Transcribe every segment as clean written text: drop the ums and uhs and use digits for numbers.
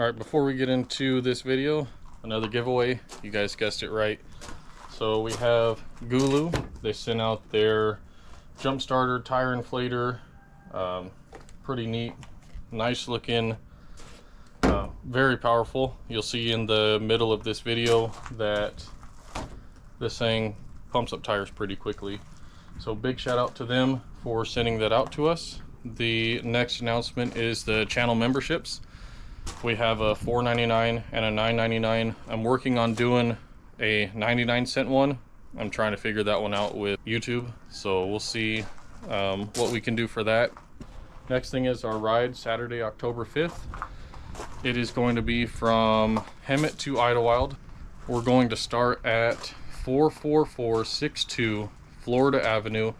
All right, before we get into this video, another giveaway. You guys guessed it right. So we have Gulu. They sent out their jump starter tire inflator. Pretty neat, nice looking, very powerful. You'll see in the middle of this video that this thing pumps up tires pretty quickly. So big shout out to them for sending that out to us. The next announcement is the channel memberships. We have a $4.99 and a $9.99. I'm working on doing a 99-cent one. I'm trying to figure that one out with YouTube, so we'll see what we can do for that. Next thing is our ride, Saturday, October 5th. It is going to be from Hemet to Idlewild. We're going to start at 44462 Florida Avenue,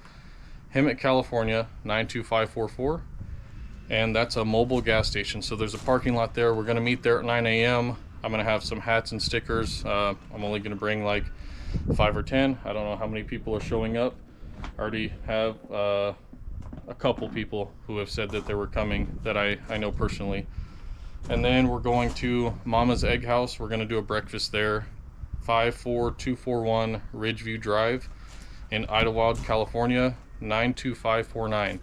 Hemet, California, 92544. And that's a mobile gas station. So there's a parking lot there. We're gonna meet there at 9 a.m. I'm gonna have some hats and stickers. I'm only gonna bring like 5 or 10. I don't know how many people are showing up. I already have a couple people who have said that they were coming that I know personally. And then we're going to Mama's Egg House. We're gonna do a breakfast there. 54241 Ridgeview Drive in Idlewild, California, 92549.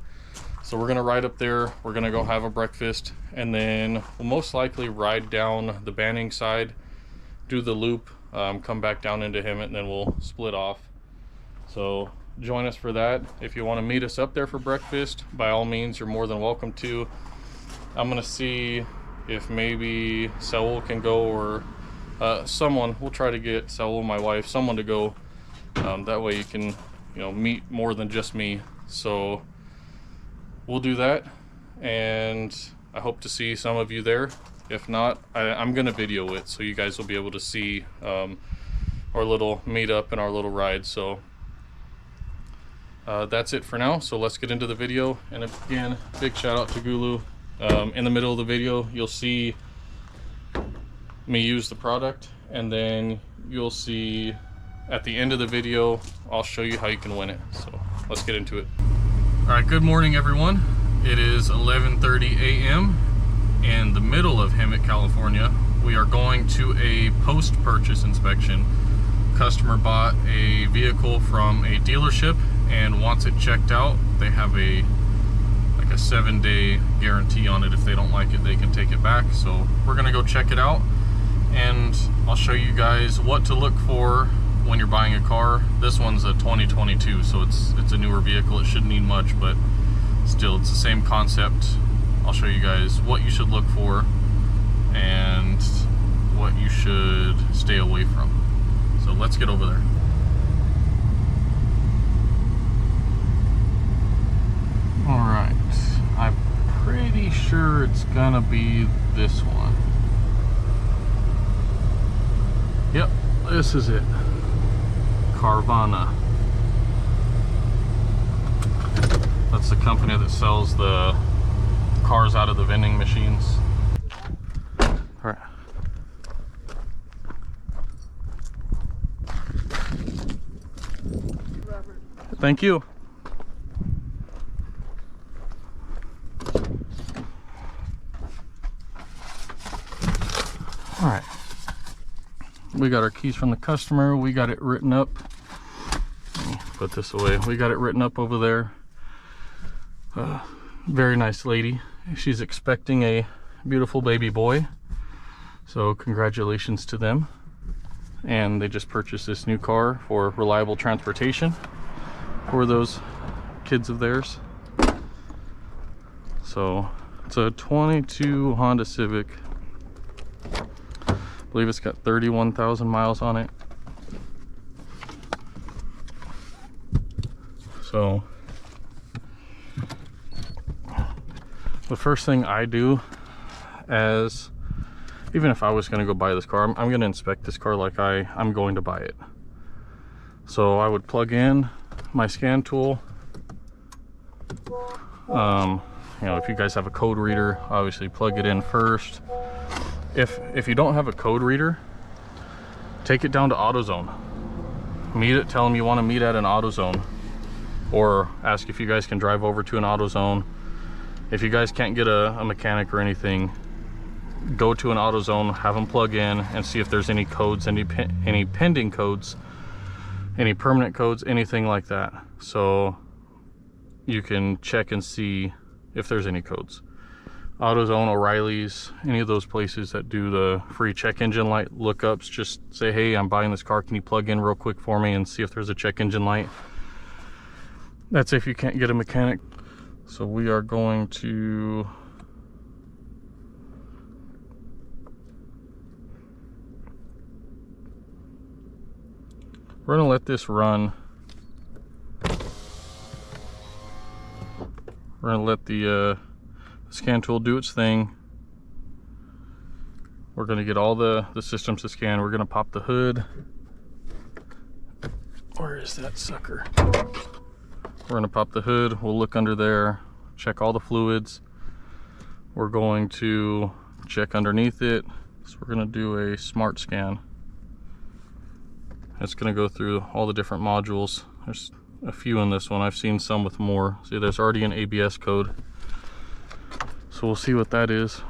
So we're gonna ride up there, we're gonna go have a breakfast, and then we'll most likely ride down the Banning side, do the loop, come back down into Hemet, and then we'll split off. So join us for that. If you want to meet us up there for breakfast, by all means, you're more than welcome to. I'm gonna see if maybe Saul can go, or someone. We'll try to get Saul, my wife, someone to go. That way you can, meet more than just me. So we'll do that, and I hope to see some of you there. If not, I'm gonna video it so you guys will be able to see our little meetup and our little ride. So that's it for now. So let's get into the video. And again, big shout out to Gulu. In the middle of the video, you'll see me use the product, and then you'll see at the end of the video, I'll show you how you can win it. So let's get into it. All right, good morning everyone. It is 11:30 a.m. in the middle of Hemet, California. We are going to a post-purchase inspection. Customer bought a vehicle from a dealership and wants it checked out. They have a 7-day guarantee on it. If they don't like it, they can take it back. So we're gonna go check it out, and I'll show you guys what to look for when you're buying a car. This one's a 2022, so it's a newer vehicle. It shouldn't need much, but still, it's the same concept. I'll show you guys what you should look for and what you should stay away from. So let's get over there. All right, I'm pretty sure it's gonna be this one. Yep, this is it. Carvana. That's the company that sells the cars out of the vending machines. All right. Thank you. All right. We got our keys from the customer. We got it written up. Let me put this away. We got it written up over there. Very nice lady. She's expecting a beautiful baby boy. So congratulations to them. And they just purchased this new car for reliable transportation for those kids of theirs. So it's a 22 Honda Civic. I believe it's got 31,000 miles on it. So the first thing I do, as even if I was going to go buy this car, I'm going to inspect this car like I'm going to buy it. So I would plug in my scan tool. If you guys have a code reader, obviously plug it in first. If you don't have a code reader, take it down to AutoZone. Tell them you want to meet at an AutoZone, or ask if you guys can drive over to an AutoZone. If you guys can't get a mechanic or anything, go to an AutoZone, have them plug in and see if there's any codes, any pending codes, any permanent codes, anything like that. So you can check and see if there's any codes. AutoZone, O'Reilly's, any of those places that do the free check engine light lookups, just say, hey, I'm buying this car, can you plug in real quick for me and see if there's a check engine light. That's if you can't get a mechanic. So we are going to we're gonna let this run. We're gonna let the scan tool do its thing. We're gonna get all the systems to scan. We're gonna pop the hood. Where is that sucker? We're gonna pop the hood. We'll look under there, check all the fluids. We're going to check underneath it. So we're gonna do a smart scan. It's gonna go through all the different modules. There's a few in this one. I've seen some with more. See, there's already an ABS code. So we'll see what that is.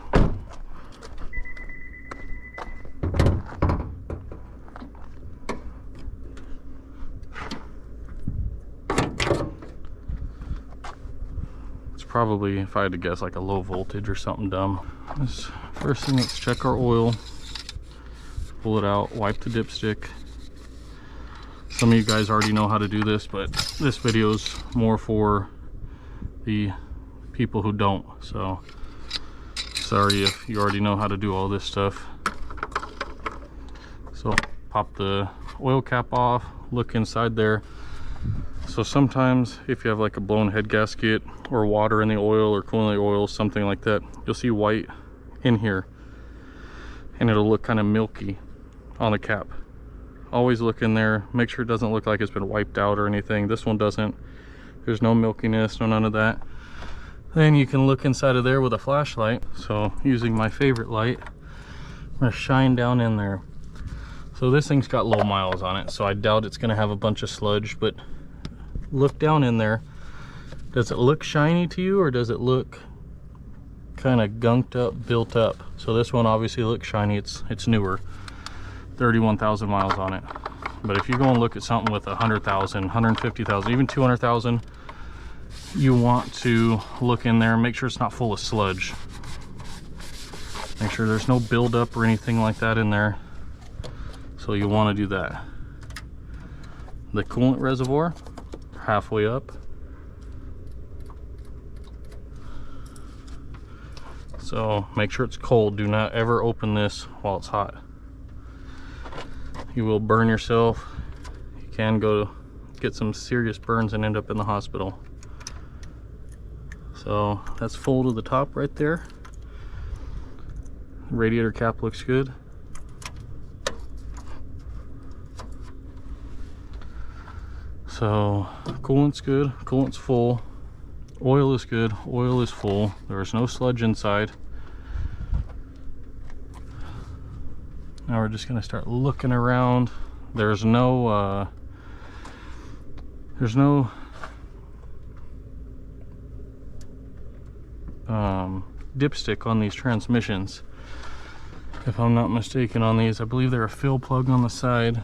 It's probably, if I had to guess, like a low voltage or something dumb. First thing, let's check our oil. Pull it out, wipe the dipstick. Some of you guys already know how to do this, but this video is more for the people who don't. So sorry if you already know how to do all this stuff. So pop the oil cap off, look inside there. So sometimes if you have like a blown head gasket or water in the oil or cooling the oil, something like that, you'll see white in here and it'll look kind of milky on the cap. Always look in there, make sure it doesn't look like it's been wiped out or anything. This one doesn't. There's no milkiness, no none of that. Then you can look inside of there with a flashlight. So using my favorite light, I'm gonna shine down in there. So this thing's got low miles on it, so I doubt it's gonna have a bunch of sludge, but look down in there. Does it look shiny to you, or does it look kind of gunked up, built up? So this one obviously looks shiny, it's newer. 31,000 miles on it. But if you go and look at something with 100,000, 150,000, even 200,000, you want to look in there and make sure it's not full of sludge. Make sure there's no buildup or anything like that in there. So you want to do that. The coolant reservoir, halfway up. So make sure it's cold. Do not ever open this while it's hot. You will burn yourself. You can go get some serious burns and end up in the hospital. So that's full to the top right there. Radiator cap looks good. So coolant's good, coolant's full. Oil is good, oil is full. There's no sludge inside. Now we're just gonna start looking around. There's no dipstick on these transmissions, if I'm not mistaken. On these, I believe they're a fill plug on the side,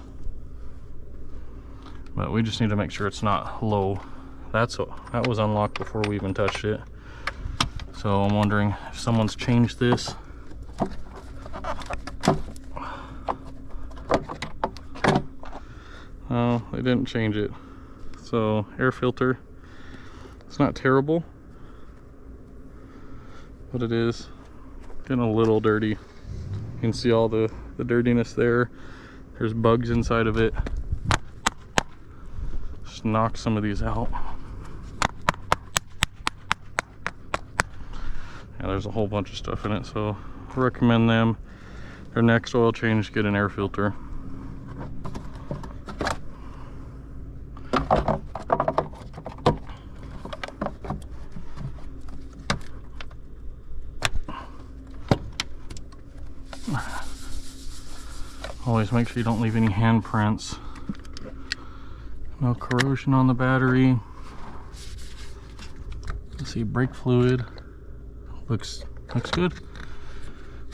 but we just need to make sure it's not low. That was unlocked before we even touched it, so I'm wondering if someone's changed this. Oh, they didn't change it. So air filter, it's not terrible, but it is getting a little dirty. You can see all the dirtiness there. There's bugs inside of it. Just knock some of these out. Yeah, there's a whole bunch of stuff in it, so I recommend them. Their next oil change, get an air filter. Always make sure you don't leave any handprints. No corrosion on the battery. Let's see, brake fluid looks good.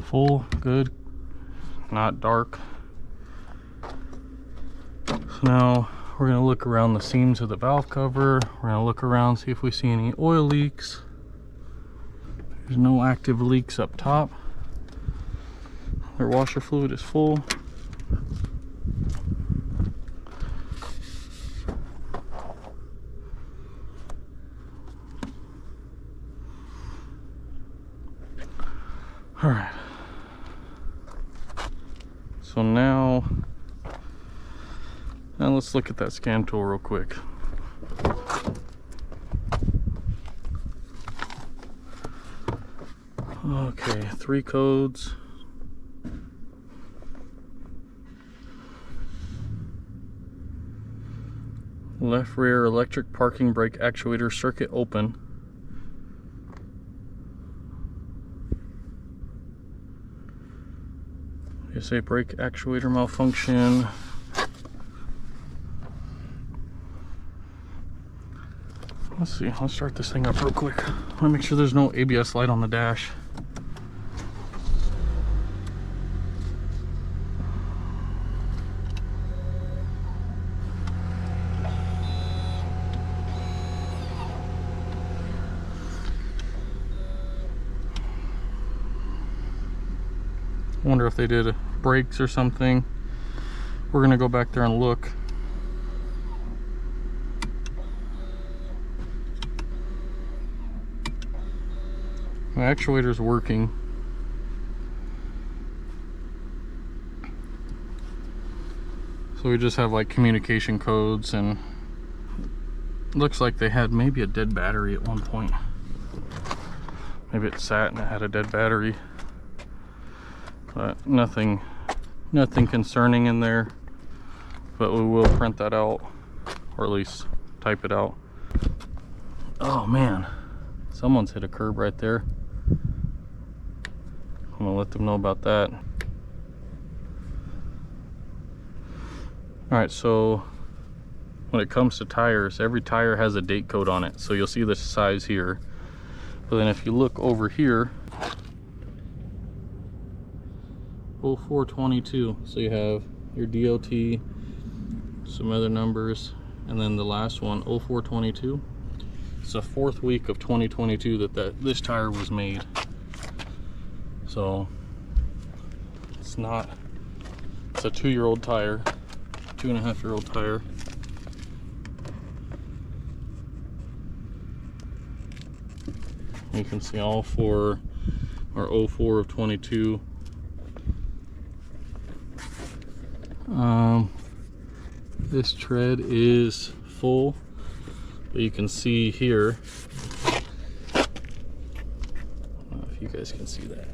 full, good, not dark. So now we're going to look around the seams of the valve cover. We're going to look around, see if we see any oil leaks. There's no active leaks up top. Their washer fluid is full. All right. So now let's look at that scan tool real quick. Okay, 3 codes. Left rear electric parking brake actuator circuit open. They say brake actuator malfunction. Let's see, let's start this thing up real quick. I want to make sure there's no ABS light on the dash. Wonder if they did brakes or something. We're gonna go back there and look. The actuator's working. So we just have like communication codes, and looks like they had maybe a dead battery at one point. Maybe it sat and it had a dead battery. But nothing concerning in there. But we will print that out, or at least type it out. Oh man, someone's hit a curb right there. I'm gonna let them know about that. All right, so when it comes to tires, every tire has a date code on it. So you'll see the size here. But then if you look over here, 0422. So you have your DOT, some other numbers, and then the last one, 0422. It's the 4th week of 2022 that this tire was made. So it's a 2-year-old tire, 2.5-year-old tire. You can see all 4 are 04 of 22. This tread is full, but you can see here, I don't know if you guys can see that.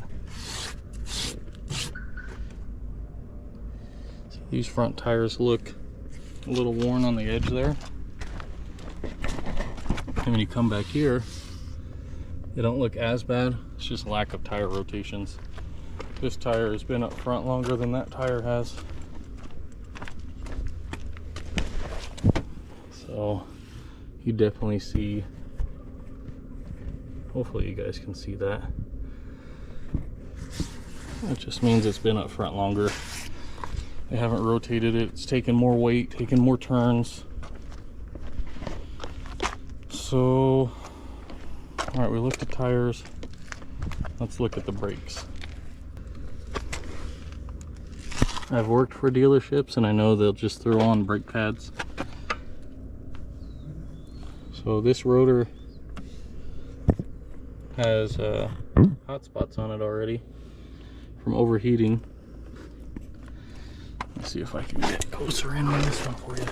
See, these front tires look a little worn on the edge there. And when you come back here, they don't look as bad. It's just lack of tire rotations. This tire has been up front longer than that tire has. So you definitely see, hopefully you guys can see that. That just means it's been up front longer. They haven't rotated it. It's taken more weight, taken more turns. So, all right, we looked at tires. Let's look at the brakes. I've worked for dealerships and I know they'll just throw on brake pads. So this rotor has hot spots on it already from overheating. Let's see if I can get closer in on this one for you.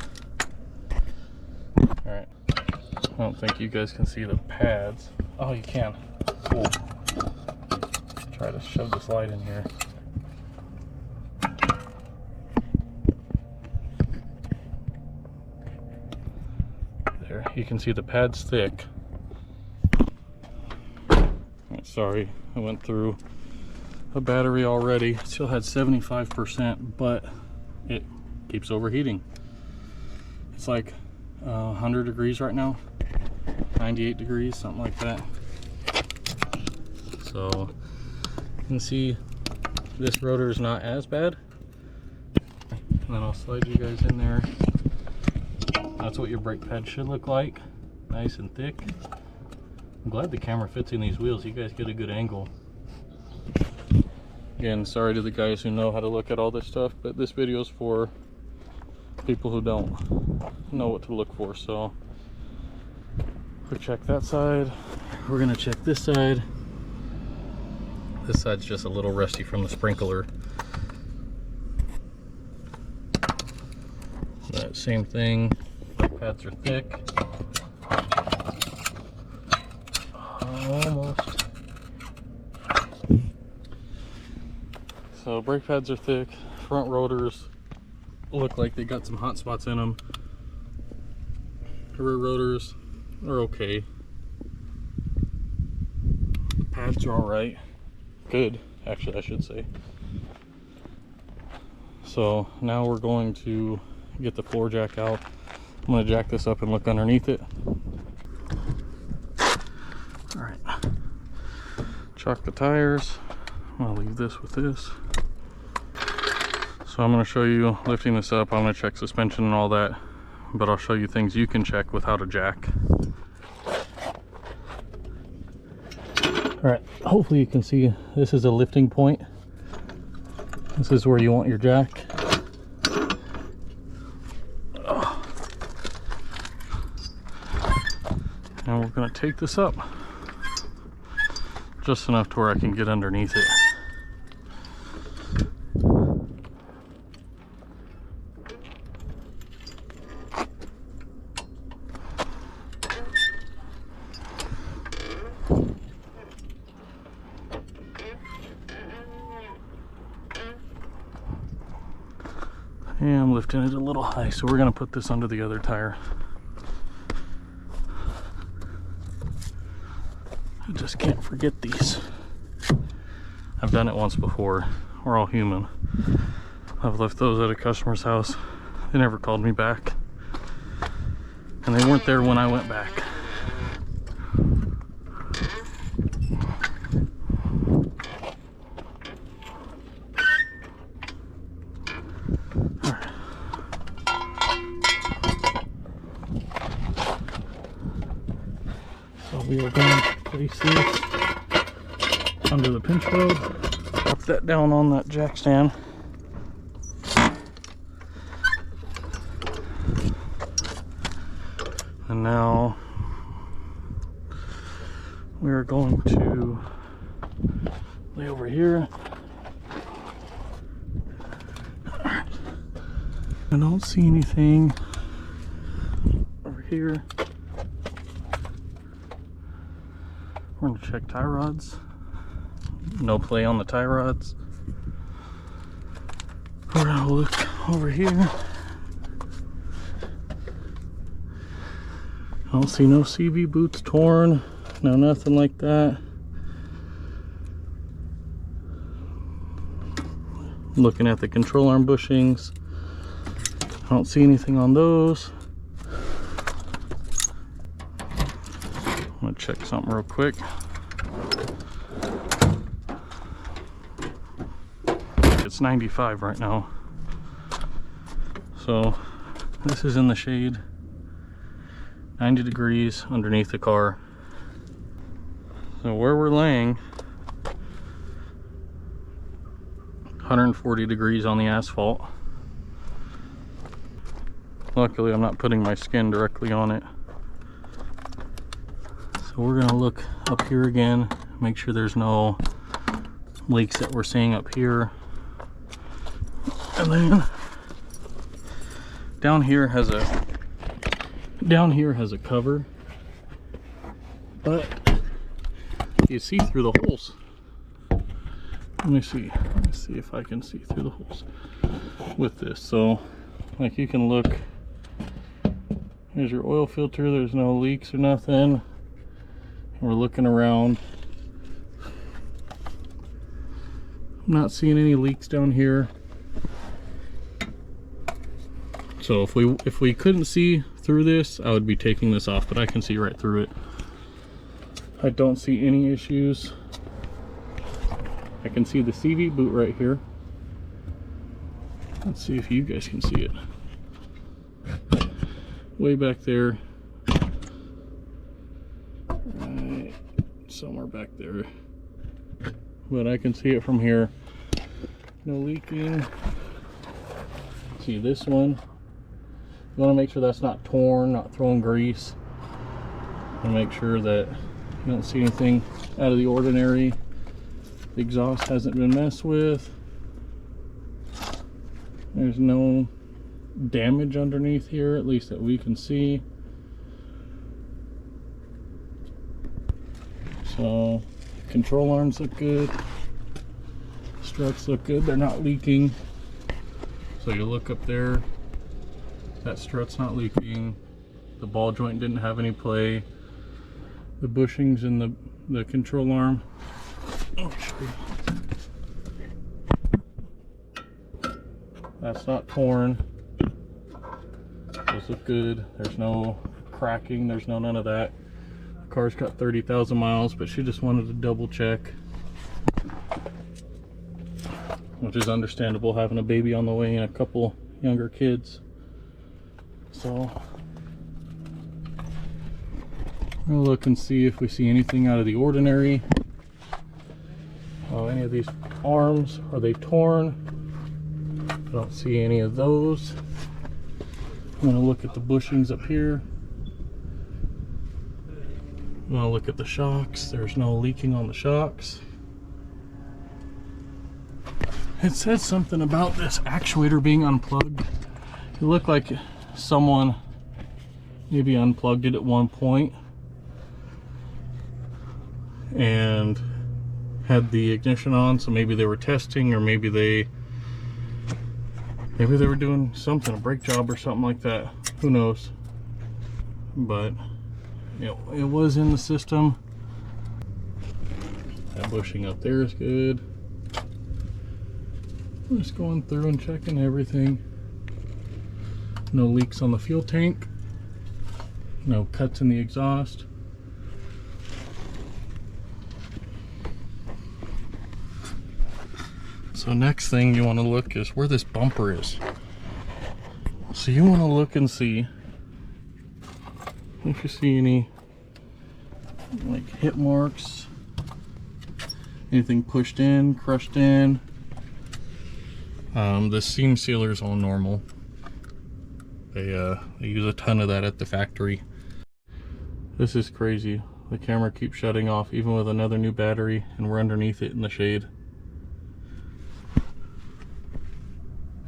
Alright, I don't think you guys can see the pads. Oh, you can. Cool. Try to shove this light in here. There, you can see the pad's thick. Sorry, I went through a battery already. Still had 75%, but it keeps overheating. It's like 100 degrees right now, 98 degrees, something like that. So you can see This rotor is not as bad. And then I'll slide you guys in there. That's what your brake pad should look like. Nice and thick. I'm glad the camera fits in these wheels. You guys get a good angle. Again, sorry to the guys who know how to look at all this stuff, but this video is for people who don't know what to look for. So we check that side. We're gonna check this side. This side's just a little rusty from the sprinkler. That same thing. Brake pads are thick. Almost. So brake pads are thick. Front rotors look like they got some hot spots in them. Rear rotors are okay. Pads are alright. Good, actually, I should say. So now we're going to get the floor jack out. I'm going to jack this up and look underneath it. Alright. Chock the tires. I'm going to leave this with this. So I'm going to show you lifting this up. I'm going to check suspension and all that. But I'll show you things you can check without a jack. Alright, hopefully you can see this is a lifting point. This is where you want your jack. And we're going to take this up just enough to where I can get underneath it. And I'm lifting it a little high, so we're going to put this under the other tire. I just can't forget these. I've done it once before. We're all human. I've left those at a customer's house. They never called me back. And they weren't there when I went back. We are going to place this under the pinch load, drop that down on that jack stand. And now we are going to lay over here. I don't see anything over here. We're going to check tie rods. No play on the tie rods. We're going to look over here. I don't see no CV boots torn. No, nothing like that. Looking at the control arm bushings. I don't see anything on those. I'm gonna check something real quick. It's 95 right now. So this is in the shade, 90 degrees underneath the car. So where we're laying, 140 degrees on the asphalt. Luckily I'm not putting my skin directly on it. So we're gonna look up here again, make sure there's no leaks that we're seeing up here. And then down here has a cover, but you see through the holes. Let me see if I can see through the holes with this. So like you can look, there's your oil filter, there's no leaks or nothing. We're looking around. I'm not seeing any leaks down here. So if we couldn't see through this, I would be taking this off, but I can see right through it. I don't see any issues. I can see the CV boot right here. Let's see if you guys can see it. Way back there. Right, somewhere back there. But I can see it from here. No leaking. See this one. You want to make sure that's not torn, not throwing grease. And make sure that you don't see anything out of the ordinary. The exhaust hasn't been messed with. There's no damage underneath here, at least that we can see. So control arms look good. Struts look good, they're not leaking. So you look up there, that strut's not leaking. The ball joint didn't have any play. The bushings in the control arm. That's not torn. Those look good. There's no cracking, there's no none of that. The car's got 30,000 miles, but she just wanted to double check. Which is understandable, having a baby on the way and a couple younger kids. So we'll look and see if we see anything out of the ordinary. Any of these arms, are they torn? I don't see any of those. I'm going to look at the bushings up here. I'm going to look at the shocks. There's no leaking on the shocks. It says something about this actuator being unplugged. It looked like someone maybe unplugged it at one point and had the ignition on, so maybe they were testing, or maybe they were doing something, a brake job or something like that. Who knows? But it was in the system. That bushing up there is good. I'm just going through and checking everything. No leaks on the fuel tank. No cuts in the exhaust. So next thing you want to look is where this bumper is. So you want to look and see if you see any like hit marks, anything pushed in, crushed in. The seam sealer is all normal. They use a ton of that at the factory. This is crazy. The camera keeps shutting off even with another new battery, and we're underneath it in the shade.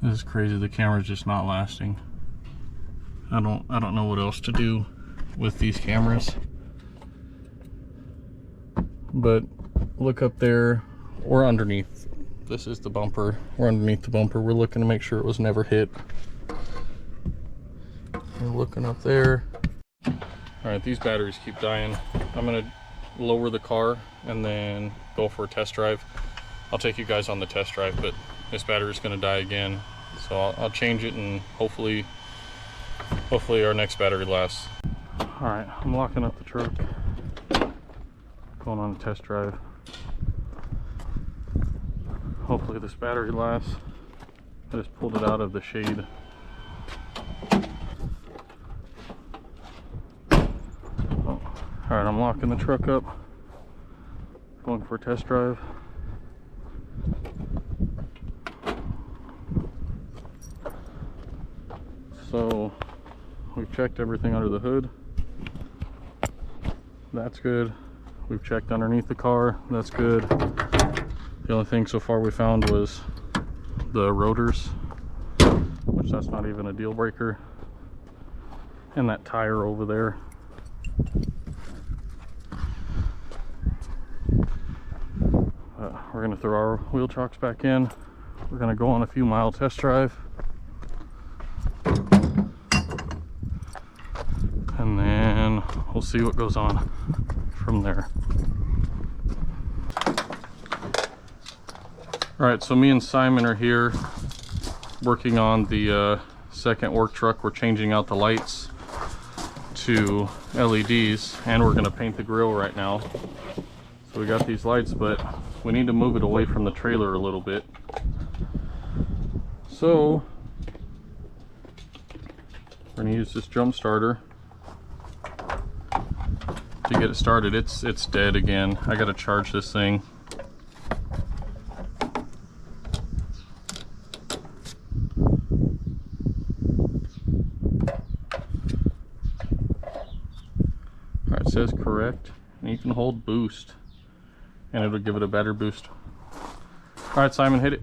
This is crazy. The camera's just not lasting. I don't know what else to do with these cameras. But look up there, or underneath. This is the bumper. We're underneath the bumper. We're looking to make sure it was never hit. We're looking up there. Alright, these batteries keep dying. I'm gonna lower the car and then go for a test drive. I'll take you guys on the test drive, but this battery's gonna die again. So I'll change it, and hopefully our next battery lasts. Alright, I'm locking up the truck. Going on a test drive. Hopefully this battery lasts. I just pulled it out of the shade. Alright, I'm locking the truck up. Going for a test drive. So we've checked everything under the hood. That's good. We've checked underneath the car. That's good. The only thing so far we found was the rotors, which that's not even a deal breaker. And that tire over there. We're gonna throw our wheel chocks back in. We're gonna go on a few mile test drive. And then we'll see what goes on from there. Alright, so me and Simon are here working on the second work truck. We're changing out the lights to LEDs, and we're going to paint the grille right now. So we got these lights, but we need to move it away from the trailer a little bit. So we're gonna use this jump starter to get it started. It's dead again. I gotta charge this thing. Alright, it says correct. And you can hold boost and it'll give it a better boost. Alright, Simon, hit it.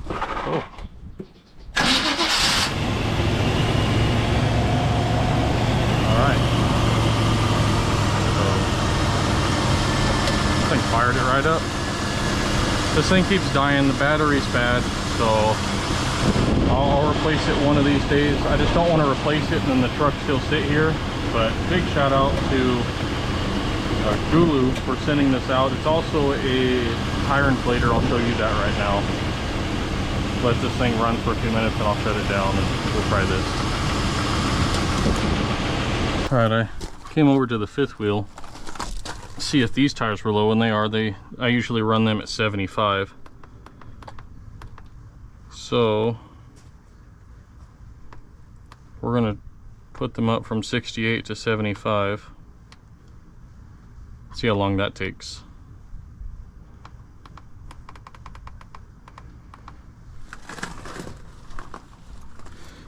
Oh. Alright. So, this thing fired it right up. This thing keeps dying. The battery's bad, so I'll replace it one of these days. I just don't want to replace it and then the truck still sit here. But big shout out to Gulu for sending this out. It's also a tire inflator. I'll show you that right now. Let this thing run for a few minutes and I'll shut it down and we'll try this. Alright, I came over to the fifth wheel, see if these tires were low, and they are. I usually run them at 75. So we're gonna put them up from 68 to 75. See how long that takes.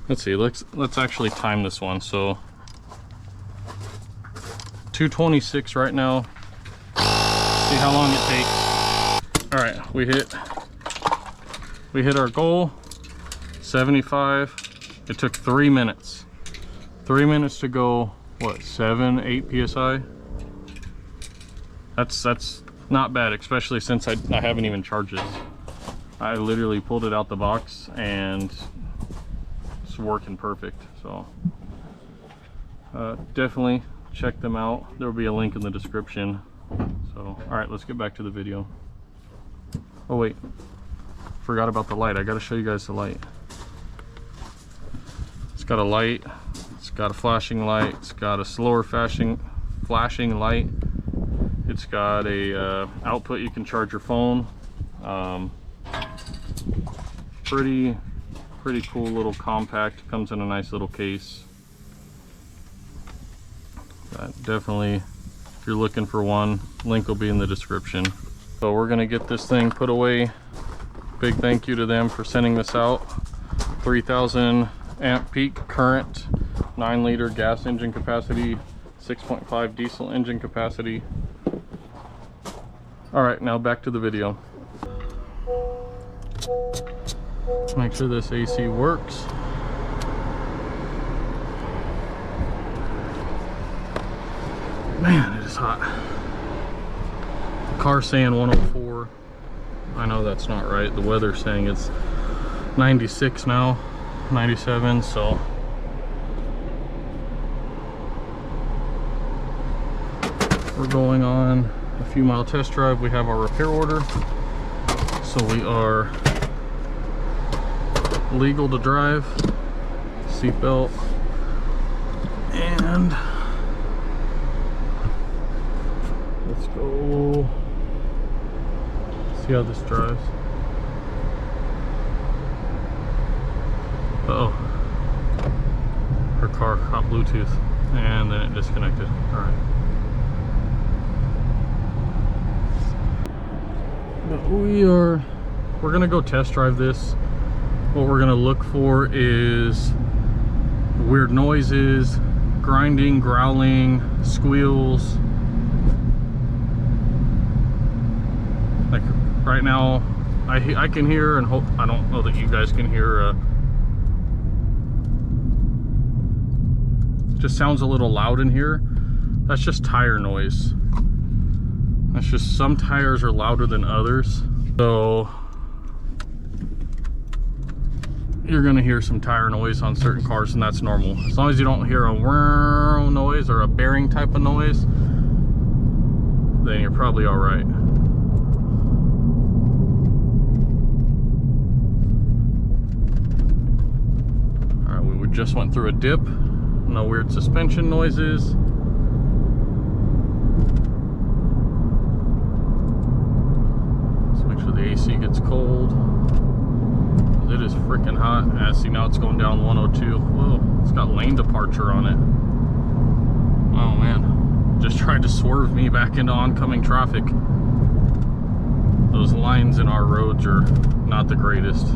Let's see, let's actually time this one. So 226 right now. See how long it takes. All right, we hit our goal, 75. It took 3 minutes. 3 minutes to go, what, 7-8 psi? That's not bad, especially since I haven't even charged this. I literally pulled it out the box and it's working perfect. So definitely check them out. There will be a link in the description. So all right, let's get back to the video. Oh wait, forgot about the light. I got to show you guys the light. It's got a light. It's got a flashing light. It's got a slower flashing light. It's got a output you can charge your phone. Pretty cool little compact. Comes in a nice little case. Definitely, if you're looking for one, link will be in the description. So we're gonna get this thing put away. Big thank you to them for sending this out. 3000 amp peak current, 9 liter gas engine capacity, 6.5 diesel engine capacity. All right, now back to the video. Make sure this AC works. Man, it is hot. The car's saying 104. I know that's not right. The weather's saying it's 96 now, 97, so. We're going on a few mile test drive. We have our repair order, so we are legal to drive. Seatbelt, and let's go see how this drives. Uh-oh, her car caught Bluetooth and then it disconnected. All right. We're gonna go test drive this. What we're gonna look for is weird noises, grinding, growling, squeals. Like right now, I can hear, and hope, I don't know that you guys can hear. Just sounds a little loud in here. That's just tire noise. That's just, some tires are louder than others. So you're gonna hear some tire noise on certain cars, and that's normal. As long as you don't hear a whirr noise or a bearing type of noise, then you're probably all right. All right, we just went through a dip. No weird suspension noises. sure the AC gets cold. It is freaking hot. See, now it's going down 102. Whoa, it's got lane departure on it. Oh man, just tried to swerve me back into oncoming traffic. Those lines in our roads are not the greatest.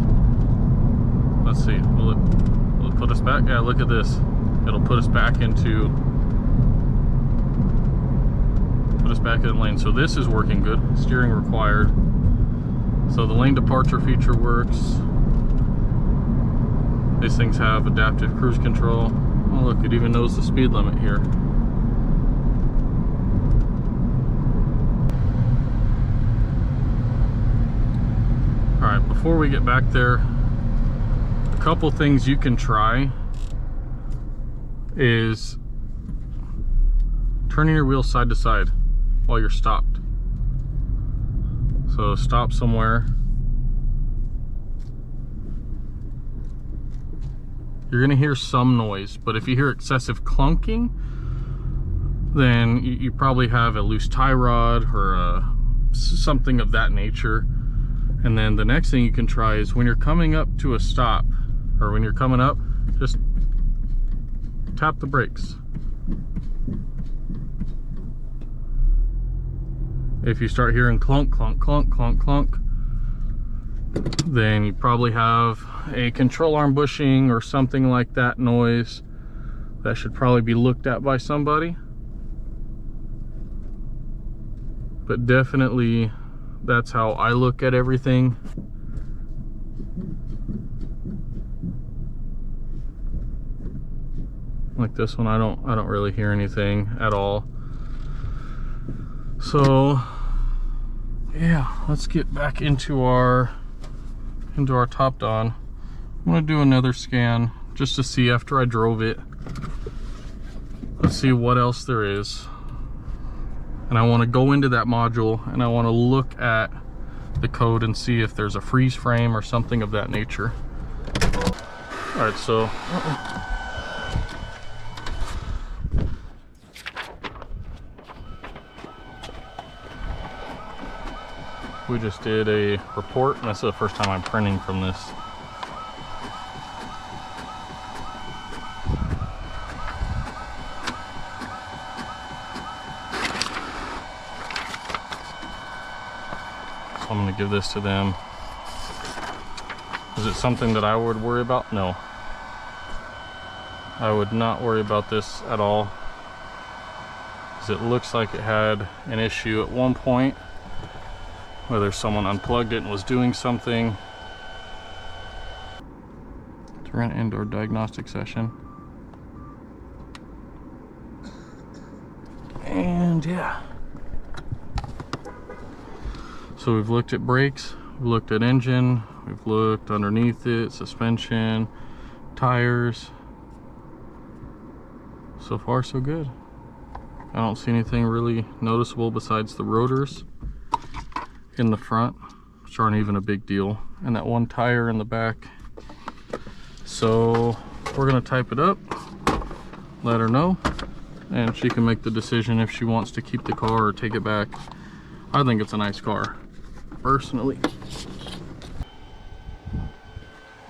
Let's see, will it put us back? Yeah, look at this. It'll put us back in the lane. So this is working good. Steering required. So the lane departure feature works. These things have adaptive cruise control. Oh look, it even knows the speed limit here. Alright, before we get back there, a couple things you can try is turning your wheels side to side while you're stopped. So stop somewhere. You're gonna hear some noise, but if you hear excessive clunking, then you probably have a loose tie rod or something of that nature. And then the next thing you can try is when you're coming up to a stop, or when you're coming up, just tap the brakes. If you start hearing clunk, clunk, clunk, clunk, clunk, then you probably have a control arm bushing or something like that noise that should probably be looked at by somebody. But definitely, that's how I look at everything. Like this one, I don't really hear anything at all. So yeah, let's get back into our top don. I'm gonna do another scan just to see after I drove it. Let's see what else there is. And I want to go into that module and I want to look at the code and see if there's a freeze frame or something of that nature. All right, so we just did a report, and this is the first time I'm printing from this. So I'm going to give this to them. Is it something that I would worry about? No. I would not worry about this at all, because it looks like it had an issue at one point, whether someone unplugged it and was doing something. We're gonna end our diagnostic session. And yeah. So we've looked at brakes, we've looked at engine, we've looked underneath it, suspension, tires. So far so good. I don't see anything really noticeable besides the rotors in the front, which aren't even a big deal, and that one tire in the back. So we're gonna type it up, let her know, and she can make the decision if she wants to keep the car or take it back. I think it's a nice car, personally.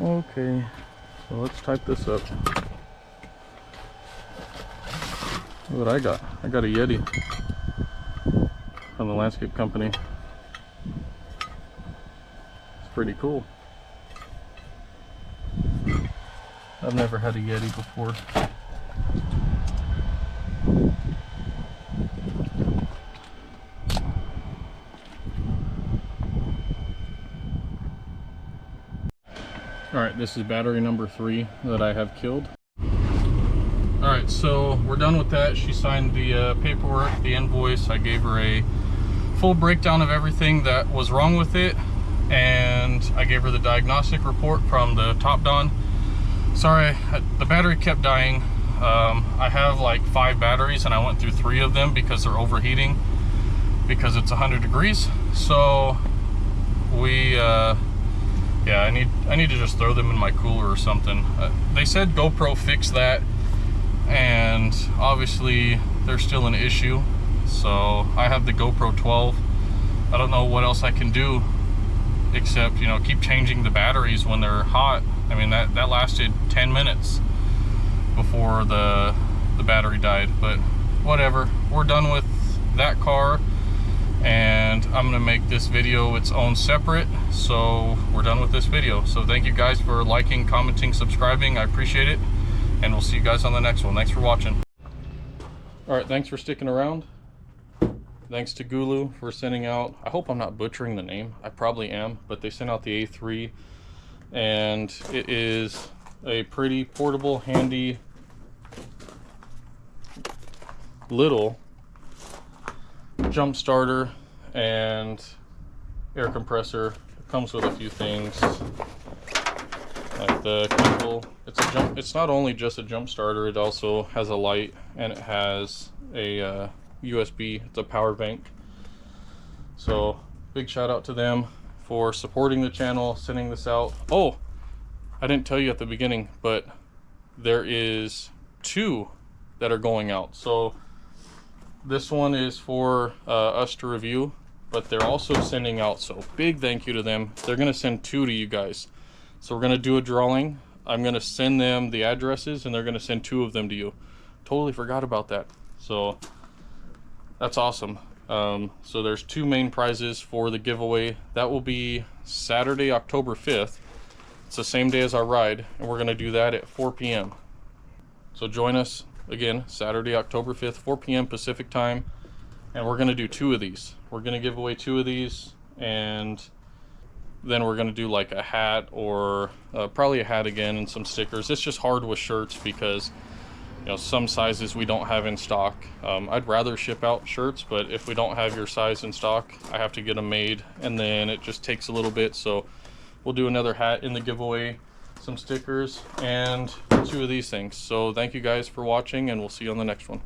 Okay, so let's type this up. Look what I got. I got a Yeti from the landscape company. It's pretty cool. I've never had a Yeti before. Alright, this is battery number 3 that I have killed. Alright, so we're done with that. She signed the paperwork, the invoice. I gave her a full breakdown of everything that was wrong with it, and I gave her the diagnostic report from the top don. Sorry, the battery kept dying. I have like 5 batteries and I went through 3 of them because they're overheating because it's 100 degrees. So we yeah, I need to just throw them in my cooler or something. They said GoPro fixed that, and obviously there's still an issue. So I have the GoPro 12. I don't know what else I can do except, you know, keep changing the batteries when they're hot. I mean, that lasted 10 minutes before the battery died, but whatever. We're done with that car, and I'm gonna make this video its own separate. So we're done with this video. So thank you guys for liking, commenting, subscribing. I appreciate it, and we'll see you guys on the next one. Thanks for watching. All right, thanks for sticking around. Thanks to Gulu for sending out, I hope I'm not butchering the name, I probably am, but they sent out the A3, and it is a pretty portable, handy little jump starter and air compressor. It comes with a few things like the cable. It's not only just a jump starter, it also has a light, and it has a USB. It's a power bank. So big shout out to them for supporting the channel, sending this out. Oh, I didn't tell you at the beginning, but there is 2 that are going out. So this one is for us to review, but they're also sending out, so big thank you to them. They're gonna send 2 to you guys. So we're gonna do a drawing. I'm gonna send them the addresses, and they're gonna send 2 of them to you. Totally forgot about that. So that's awesome. So there's 2 main prizes for the giveaway. That will be Saturday, October 5th. It's the same day as our ride, and we're gonna do that at 4 p.m. So join us again, Saturday, October 5th, 4 p.m. Pacific time, and we're gonna do 2 of these. We're gonna give away 2 of these, and then we're gonna do like a hat, or probably a hat again, and some stickers. It's just hard with shirts because, you know, some sizes we don't have in stock. I'd rather ship out shirts, but if we don't have your size in stock, I have to get them made, and then it just takes a little bit. So we'll do another hat in the giveaway, some stickers, and 2 of these things. So thank you guys for watching, and we'll see you on the next one.